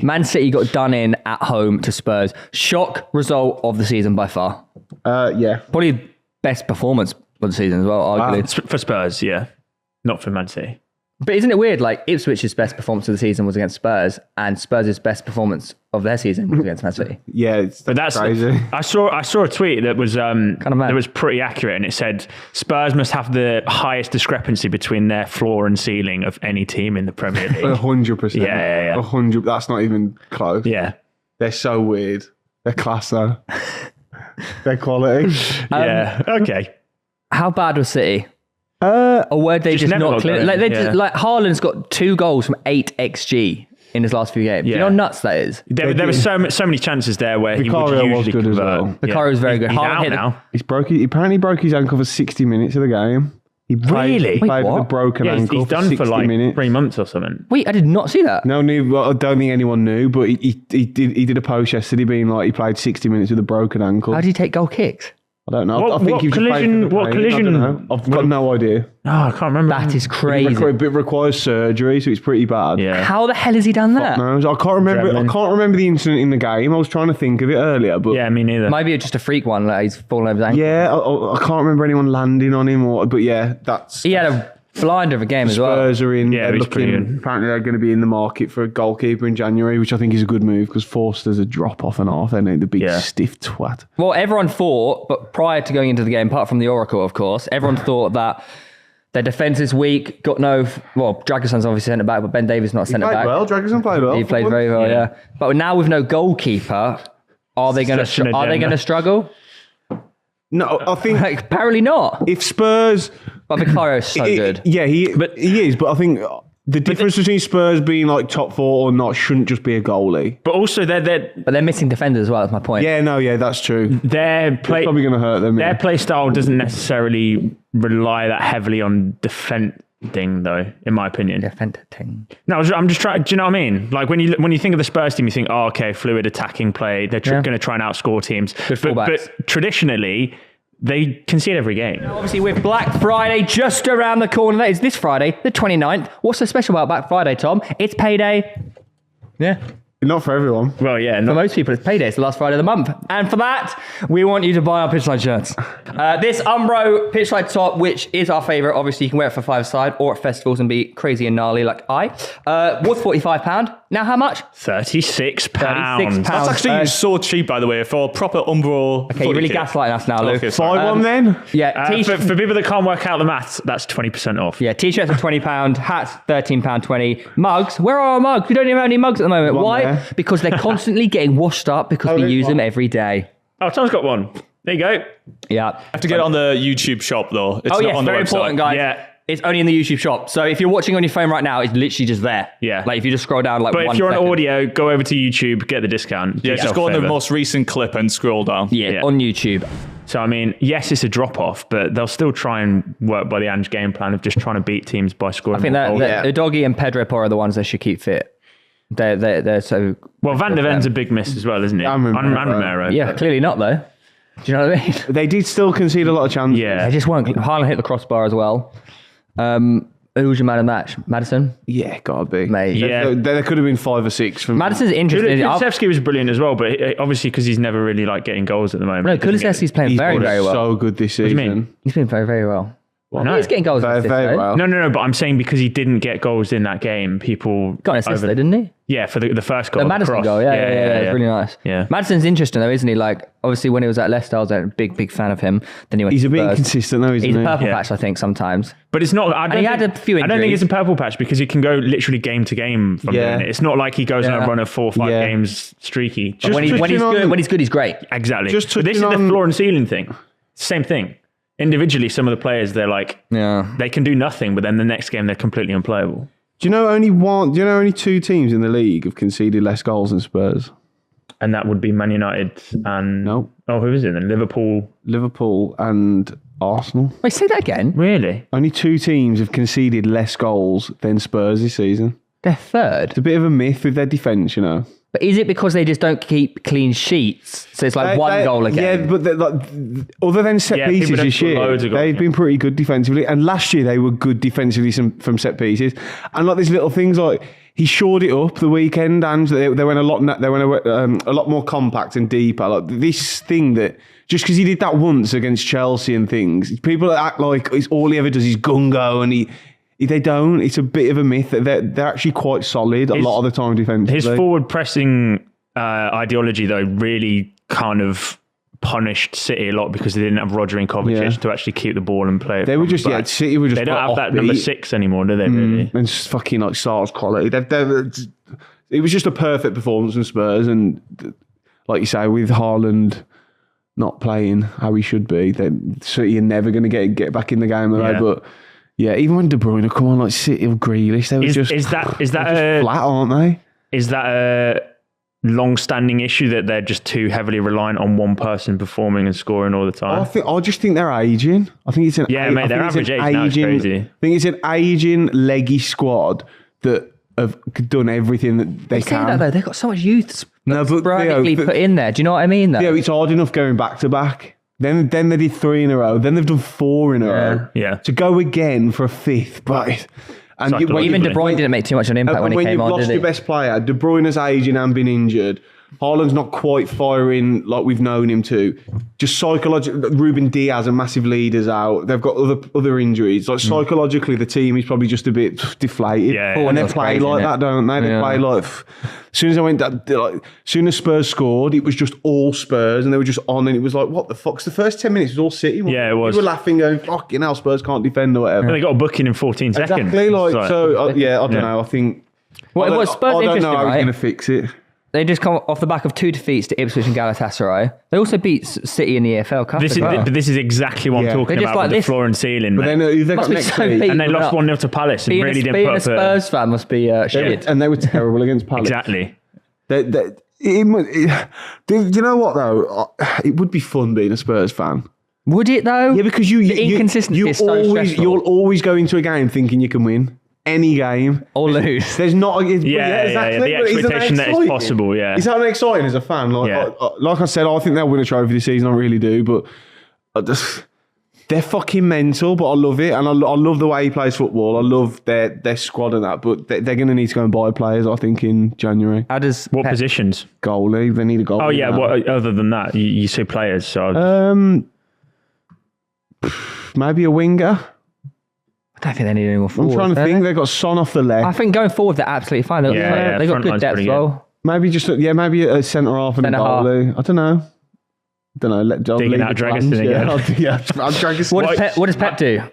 Man City got done in at home to Spurs. Shock result of the season by far. Yeah. Probably best performance of the season as well, arguably. For Spurs, yeah. Not for Man City. But isn't it weird? Like Ipswich's best performance of the season was against Spurs, and Spurs' best performance of their season was against Man City. Yeah, that's crazy. I saw a tweet that was that was pretty accurate, and it said Spurs must have the highest discrepancy between their floor and ceiling of any team in the Premier League. 100%. Yeah. 100. That's not even close. Yeah, they're so weird. They're class though. They're quality. Yeah. Okay. How bad was City? Or were they just not clear? Like Haaland's got 2 goals from 8 XG in his last few games. Yeah. You know how nuts that is? There were so many chances there where Vicario he would usually was good convert. as well. Vicario was very good. He's out now. He apparently broke his ankle for 60 minutes of the game. He played with a broken ankle. He's done for like minutes. 3 months or something. Wait, I did not see that. No, I don't think anyone knew, but he did a post yesterday being like he played 60 minutes with a broken ankle. How did he take goal kicks? I don't know. What collision? I've got no idea. Oh, I can't remember. That is crazy. It requires surgery, so it's pretty bad. Yeah. How the hell has he done that? No, I can't remember. I can't remember the incident in the game. I was trying to think of it earlier, but yeah, me neither. Maybe it's just a freak one. Like he's fallen over his ankle. Yeah, I can't remember anyone landing on him. But yeah, that's. He had a blinder of a game as well. Spurs are in. Yeah, apparently they're going to be in the market for a goalkeeper in January, which I think is a good move because Forster's a drop off and half, and the big stiff twat. Well, everyone thought, but prior to going into the game, apart from the Oracle, of course, everyone thought that their defence is weak. Got no. Well, Dragison's obviously centre back, but Ben Davies not centre back. Dragison played well. He played very well. Yeah. But now with no goalkeeper, are they going to struggle? No, I think apparently not. If Spurs, but Vicario's so good. Yeah, he is. But I think the difference between Spurs being like top 4 or not shouldn't just be a goalie. But also they're missing defenders as well. That's my point. Yeah, that's true. It's probably going to hurt them. Their play style doesn't necessarily rely that heavily on defending, though, in my opinion. Defending. No, I'm just trying. Do you know what I mean? Like when you think of the Spurs team, you think, oh, okay, fluid attacking play. They're going to try and outscore teams. But traditionally, they concede every game. Obviously, with Black Friday just around the corner, that is this Friday, the 29th. What's so special about Black Friday, Tom? It's payday. Yeah. Not for everyone. Well, yeah. For most people, it's payday. It's the last Friday of the month. And for that, we want you to buy our pitchside shirts. This Umbro pitchside top, which is our favourite. Obviously, you can wear it for five-side or at festivals and be crazy and gnarly like I. Was £45. Now how much? £36. £36. That's actually so cheap, by the way, for proper Umbro. Okay, you're really gaslighting us now, Lou. Okay, Buy one then? Yeah. For people that can't work out the maths, that's 20% off. Yeah, t-shirts are £20, hats £13.20. Mugs, where are our mugs? We don't even have any mugs at the moment. Why? There. Because they're constantly getting washed up because we use them every day. Oh, Tom's got one. There you go. Yeah. Have to get it on the YouTube shop, though. It's not yes, on the very website. important, guys. Yeah. It's only in the YouTube shop. So if you're watching on your phone right now, it's literally just there. Yeah. Like if you just scroll down like But 1 if you're second. on audio, go over to YouTube, get the discount. Yeah, just go on the most recent clip and scroll down. Yeah, on YouTube. So, I mean, yes, it's a drop-off, but they'll still try and work by the Ange game plan of just trying to beat teams by scoring. I think that Udogie and Pedro Porro are the ones they should keep fit. They're so... Well, Van der Ven's a big miss as well, isn't he? And Romero. Yeah, clearly not, though. Do you know what I mean? They did still concede a lot of chances. Yeah. They just weren't. Haaland hit the crossbar as well. Who was your man of the match? Madison? Yeah, gotta be. Mate. Yeah. There could have been 5 or 6 from Madison's interesting. Kulusevski was brilliant as well, but obviously because he's never really like getting goals at the moment. No, Kulusevski's playing very, very well. So good this season. What do you mean? He's been very, very well. No. He's getting goals. Very well. No, but I'm saying because he didn't get goals in that game, people... Got an assist though, didn't he? Yeah, for the first goal. The Madison goal, yeah. It's really nice. Yeah. Madison's interesting though, isn't he? Like, obviously when he was at Leicester, I was a big fan of him. Then he went He's to a bit Spurs. inconsistent though, isn't he? He's a purple patch, I think, sometimes. But it's not... I don't think it's a purple patch because he can go literally game to game from doing it. It's not like he goes on a run of 4 or 5 games streaky. When he's good, he's great. Exactly. But this is the floor and ceiling thing. Same thing. Individually, some of the players, they're like, they can do nothing, but then the next game, they're completely unplayable. Do you know only 2 teams in the league have conceded less goals than Spurs? And that would be Man United and... No. Oh, who is it then? Liverpool and Arsenal. Wait, say that again? Really? Only 2 teams have conceded less goals than Spurs this season. They're third. It's a bit of a myth with their defence, you know. But is it because they just don't keep clean sheets? So it's like one goal a game? Yeah, but other than set pieces this year, they've been pretty good defensively. And last year, they were good defensively from set pieces. And like these little things like, he shored it up the weekend, and they went a lot more compact and deeper. Like this thing that just because he did that once against Chelsea and things, people act like it's all he ever does is gungo, and they don't. It's a bit of a myth. They're actually quite solid a lot of the time defensively. His forward pressing ideology though really kind of punished City a lot because they didn't have Roger and Kovacic to actually keep the ball and play it. They were just City were just. They don't have that number 6 anymore, do they? Really? And just fucking like stars quality. It was just a perfect performance from Spurs, and like you say, with Haaland not playing how he should be, then City are never going to get back in the game, are they? But yeah, even when De Bruyne come on, like City or Grealish, they were just flat, aren't they? Is that a long-standing issue that they're just too heavily reliant on one person performing and scoring all the time? I just think they're aging. I think it's their average age now is crazy. I think it's an aging, leggy squad that have done everything that they can. That though, they've got so much youth sporadically put in there. Do you know what I mean? Though? Yeah, it's hard enough going back to back. Then they did 3 in a row. Then they've done 4 in a row. Yeah. To go again for a 5th, but. And even De Bruyne didn't make too much of an impact when he came on, did he? When you've lost your best player, De Bruyne's aging and been injured, Haaland's not quite firing like we've known him to. Just psychologically, Ruben Diaz, a massive leader's out. They've got other injuries. Like psychologically, the team is probably just a bit deflated. And they play like that, don't they? They play like. As soon as Spurs scored, it was just all Spurs, and they were just on, and it was like, what the fuck's the first 10 minutes was all City. Yeah, it was. We were laughing, going, "Fucking hell, Spurs can't defend or whatever." And they got a booking in 14 seconds. Exactly, I don't know. I think. Spurs I don't interesting, know how he's right? going to fix it. They just come off the back of 2 defeats to Ipswich and Galatasaray. They also beat City in the EFL Cup as well. This is exactly what I'm talking about with the floor and ceiling. But then they got next week. And they lost 1-0 to Palace and really didn't put up a Spurs fan must be shit. And they were terrible against Palace. Exactly. Do you know what though? It would be fun being a Spurs fan. Would it though? Yeah, because the inconsistency is so stressful. You'll always go into a game thinking you can win any game or lose. There's not. Exactly. The expectation that it's possible. Yeah, is that exciting as a fan? Like I said, I think they'll win a trophy this season. I really do, but they're fucking mental. But I love it, and I love the way he plays football. I love their squad and that. But they're going to need to go and buy players, I think, in January. What positions? Goalie. They need a goalie. Oh yeah. What other than that? You say players. So maybe a winger. I don't think they need any more forwards. I'm trying to think. They've got Son off the left. I think going forward, they're absolutely fine. They've got good depth as well. Maybe a centre half and a goalie. I don't know. Digging out Dragiston again. I'll Dragiston. What does Pep do?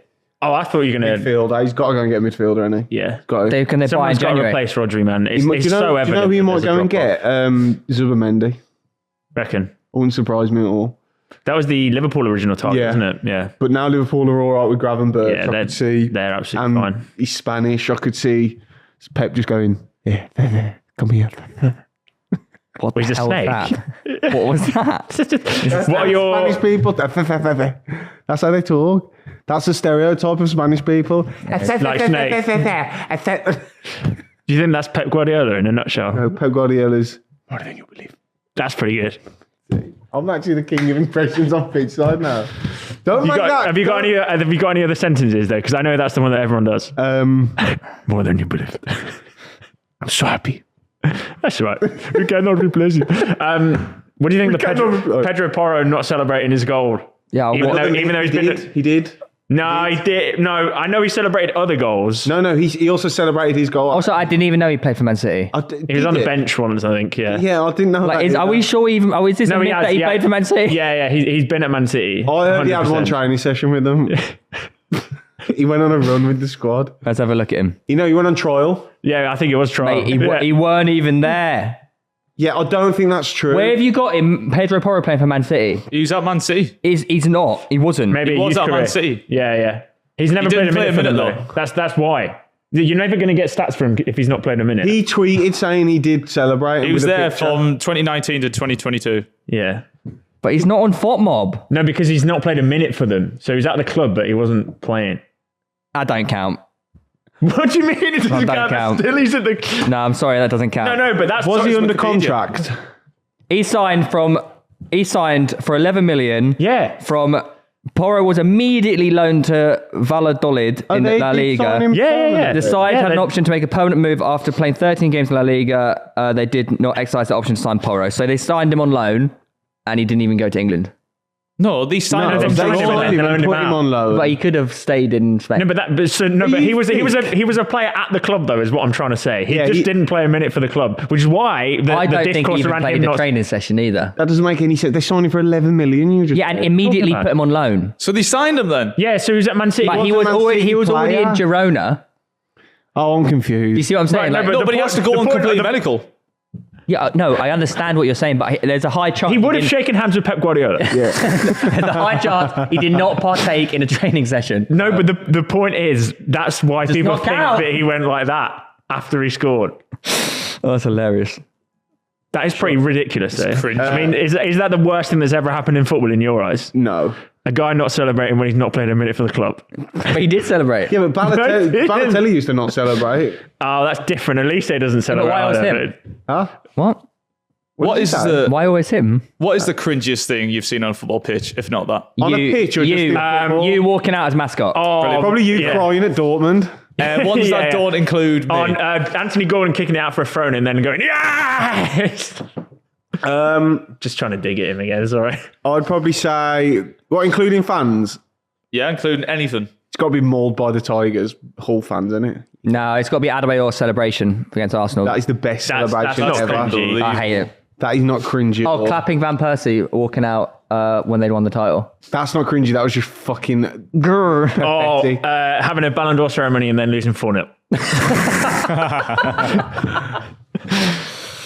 Oh, I thought you were going to... Midfielder. He's got to go and get a midfielder, hasn't he? Yeah. Can they buy in Someone's got to January? replace Rodri, man. It's so evident. Do you know who you might go and get? Zubimendi. Reckon. Wouldn't surprise me at all. That was the Liverpool original target, isn't it? Yeah. But now Liverpool are all right with Gravenberch. Yeah, I could see. They're absolutely fine. He's Spanish. I could see Pep just going, come here. What the hell was that? What was that? What are your... Spanish people? That's how they talk. That's a stereotype of Spanish people. Like snakes. Do you think that's Pep Guardiola in a nutshell? No, Pep Guardiola's more than you believe. That's pretty good. I'm actually the king of impressions on pitchside now. Have you got any other sentences though? Because I know that's the one that everyone does. More than you believe. I'm so happy. That's right. We cannot replace you. What do you think Pedro Porro not celebrating his goal? Yeah, even though he did. No, he did. No, I know he celebrated other goals. No, he also celebrated his goal. Also, I didn't even know he played for Man City. He was on the bench once, I think. Yeah. Yeah, I didn't know. Are we sure? Is this a myth that he played for Man City? Yeah. He's been at Man City. I heard 100%. He had one training session with them. He went on a run with the squad. Let's have a look at him. He went on trial. Yeah, I think it was trial. Mate, he weren't even there. Yeah, I don't think that's true. Where have you got him? Pedro Porro playing for Man City. He was at Man City. He's not. He wasn't. Maybe he was at Man City. Yeah. He's never played a minute for them though. That's why. You're never going to get stats from him if he's not played a minute. He tweeted saying he did celebrate. He was there from 2019 to 2022. Yeah. But he's not on FOTMob. No, because he's not played a minute for them. So he's at the club, but he wasn't playing. That don't count. What do you mean it doesn't count? Still he's at the... No, I'm sorry, that doesn't count. No, but that's... Was he under contract? He signed for 11 million. Yeah. From Porro was immediately loaned to Valladolid in La Liga. The side had an option to make a permanent move after playing 13 games in La Liga. They did not exercise the option to sign Porro. So they signed him on loan and he didn't even go to England. No, they signed him. Put him on loan. But he could have stayed in Spain. No, but he was a player at the club though, is what I'm trying to say. He didn't play a minute for the club, which is why I don't think he even played a training session either. That doesn't make any sense. They signed him for 11 million. And immediately put him on loan. So they signed him then? Yeah, so he was at Man City. But he was already in Girona. Oh, I'm confused. You see what I'm saying? Right, but he has to go on complete medical. Yeah, no, I understand what you're saying, but there's a high chance... He would have shaken hands with Pep Guardiola. There's a high chance he did not partake in a training session. No, but the point is, that's why people think that he went like that after he scored. Oh, that's hilarious. That is pretty ridiculous, though. Cringe. I mean, is that the worst thing that's ever happened in football in your eyes? No. A guy not celebrating when he's not played a minute for the club. But he did celebrate. Yeah, but Balotelli used to not celebrate. Oh, that's different. At least he doesn't celebrate. Why always him? Huh? What? Why always him? What is the cringiest thing you've seen on a football pitch, if not that? On a pitch or just in football? You walking out as mascot. Oh, probably you crying at Dortment. Ones that don't include me. On Anthony Gordon kicking it out for a throw and then going, yes! Just trying to dig at him again, it's all right. I'd probably say, including fans? Yeah, including anything. It's got to be mauled by the Tigers, Hull fans, isn't it? No, it's got to be Adebayor celebration against Arsenal. That is the best celebration that's ever. cringy. I hate it. That is not cringy. Oh, clapping Van Persie walking out when they'd won the title. That's not cringy. That was just fucking... Having a Ballon d'Or ceremony and then losing 4-0.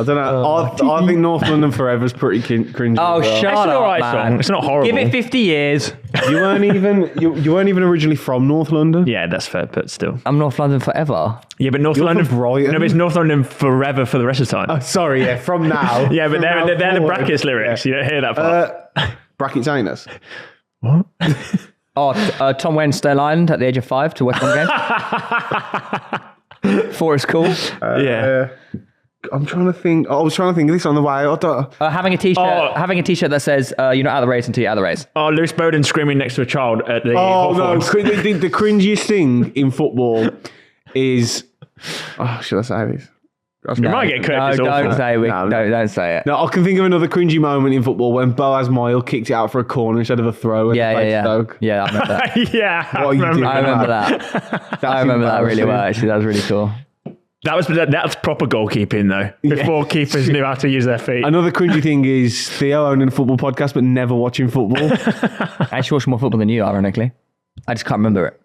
I don't know. I think North London Forever is pretty cringy. Oh, shut It's an up, alright man. song. It's not horrible. Give it 50 years. You weren't even originally from North London. Yeah, that's fair, but still. I'm North London forever. Yeah, but North You're London... from Brighton. No, but it's North London forever for the rest of the time. Oh, sorry, yeah, from now. Yeah, but they're the forward. brackets lyrics. Yeah. You don't hear that part. Brackets anus. Oh, Tom went Stone Island at the age of 5 to West Brom game. Forest cool. Yeah. I'm trying to think. I was trying to think of this on the way. I don't... Having a t-shirt that says you're not out of the race until you're out of the race. Oh, Lewis Bowden screaming next to a child at the... Oh, no. Hawthorns. The cringiest thing in football is... Oh, should I say this? You might get Curtis don't say it. No, I can think of another cringy moment in football when Boaz Moyle kicked it out for a corner instead of a throw. Yeah, I remember that. Yeah, What are you doing? I remember that. I remember that really well, actually. That was really cool. That's proper goalkeeping, though. Before keepers knew how to use their feet. Another cringy thing is Theo owning a football podcast but never watching football. I actually watch more football than you, ironically. I just can't remember it.